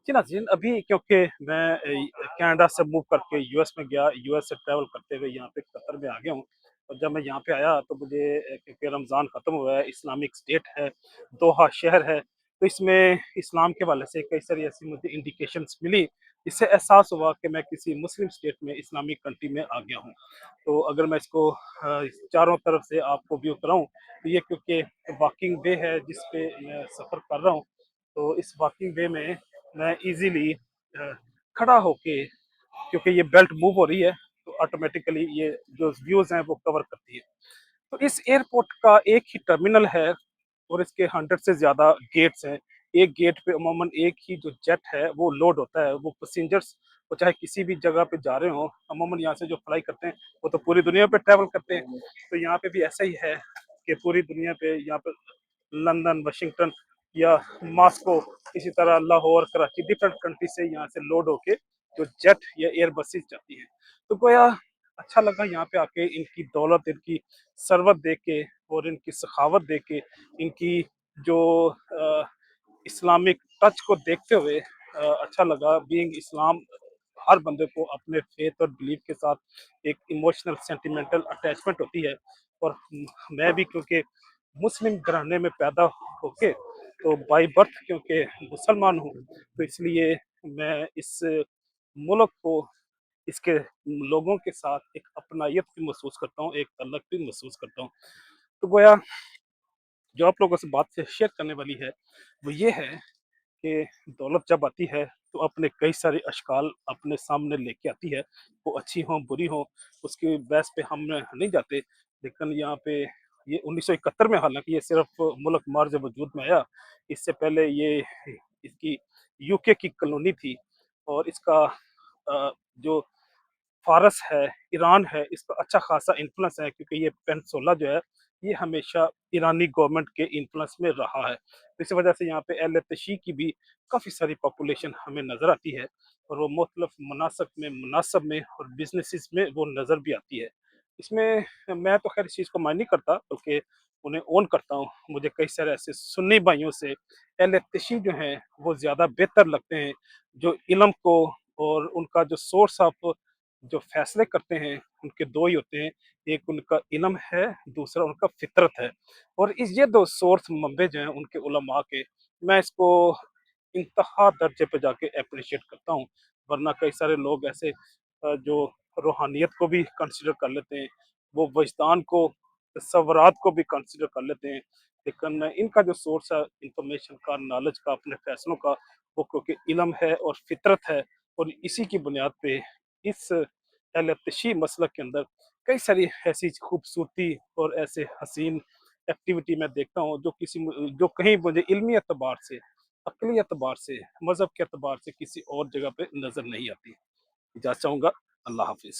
जी नाज़रीन, अभी क्योंकि मैं कनाडा से मूव करके यूएस में गया, यूएस से ट्रैवल करते हुए यहाँ पे कतर में आ गया हूँ। और जब मैं यहाँ पे आया तो मुझे क्योंकि रमज़ान ख़त्म हुआ है, इस्लामिक स्टेट है, दोहा शहर है, तो इसमें इस्लाम के हवाले से कई सारी ऐसी मुझे इंडिकेशंस मिली, जिससे एहसास हुआ कि मैं किसी मुस्लिम स्टेट में, इस्लामिक कंट्री में आ गया हूँ। तो अगर मैं इसको चारों तरफ से आपको व्यू कराऊँ, तो ये क्योंकि वॉकिंग वे है जिस पे मैं सफ़र कर रहा हूँ, तो इस वॉकिंग वे में मैं इजीली खड़ा होके, क्योंकि ये बेल्ट मूव हो रही है, तो ऑटोमेटिकली ये जो व्यूज हैं वो कवर करती है। तो इस एयरपोर्ट का एक ही टर्मिनल है और इसके 100 से ज़्यादा गेट्स हैं। एक गेट पे अमूमन एक ही जो जेट है वो लोड होता है, वो पैसेंजर्स वो चाहे किसी भी जगह पे जा रहे हों, अमूमन यहाँ से जो फ्लाई करते हैं वो तो पूरी दुनिया पे ट्रैवल करते हैं। तो यहाँ पे भी ऐसा ही है कि पूरी दुनिया पे यहाँ पे लंदन, वाशिंगटन या मॉस्को, इसी तरह लाहौर, कराची, डिफरेंट कंट्री से यहाँ से लोड होके जो जेट या एयर बसेस जाती हैं। तो गोया अच्छा लगा यहाँ पे आके, इनकी दौलत, इनकी सरवत देख के और इनकी सखावत देख के, इनकी जो इस्लामिक टच को देखते हुए अच्छा लगा। बीइंग इस्लाम, हर बंदे को अपने फेथ और बिलीफ के साथ एक इमोशनल सेंटिमेंटल अटैचमेंट होती है। और मैं भी क्योंकि मुस्लिम घराने में पैदा होके, तो बाय बर्थ क्योंकि मुसलमान हूँ, तो इसलिए मैं इस मुल्क को, इसके लोगों के साथ एक अपनायत भी महसूस करता हूँ, एक तल्लक भी महसूस करता हूँ। तो गोया जो आप लोगों से बात से शेयर करने वाली है, वो ये है कि दौलत जब आती है तो अपने कई सारे अशकाल अपने सामने लेके आती है, वो अच्छी हों बुरी हों, उसकी बहस पे हम नहीं जाते। लेकिन यहाँ पे ये 1971 में, हालांकि ये सिर्फ मुल्क मार्ज वजूद में आया, इससे पहले ये इसकी यूके की कॉलोनी थी। और इसका जो फ़ारस है, ईरान है, इसका अच्छा खासा इन्फ्लुएंस है, क्योंकि ये पेनिनसुला जो है, ये हमेशा ईरानी गवर्नमेंट के इन्फ्लुएंस में रहा है। तो इसी वजह से यहाँ पे अहले तशी की भी काफ़ी सारी पॉपुलेशन हमें नज़र आती है, और वो मुख्तलिफ मनासब में और बिज़नेसेस में वो नज़र भी आती है। इसमें मैं तो खैर इस चीज़ को माइंड नहीं करता, बल्कि उन्हें ओन करता हूँ। मुझे कई सारे ऐसे सुन्नी भाइयों से अहले तशी जो हैं, वो ज़्यादा बेहतर लगते हैं, जो इल्म को और उनका जो सोर्स ऑफ जो फैसले करते हैं, उनके 2 ही होते हैं, एक उनका इल्म है, दूसरा उनका फ़ितरत है। और इस ये 2 सोर्स मंबे जो हैं उनके उलमा के, मैं इसको इंतहा दर्जे पे जाके एप्रिशिएट करता हूँ। वरना कई सारे लोग ऐसे जो रूहानियत को भी कंसीडर कर लेते हैं, वो वजदान को, तसव्वुरात को भी कंसीडर कर लेते हैं। लेकिन इनका जो सोर्स है इन्फॉर्मेशन का, नॉलेज का, अपने फैसलों का, वो क्योंकि इल्म है और फ़ितरत है, और इसी की बुनियाद पे इस तशी मसलक के अंदर कई सारी ऐसी खूबसूरती और ऐसे हसीन एक्टिविटी मैं देखता हूँ, जो जो कहीं मुझे इल्मी एतबार से, अक़ली एतबार से, मज़हब के एतबार से किसी और जगह पे नज़र नहीं आती। इजाज़त चाहूँगा। अल्लाह हाफ़िज़।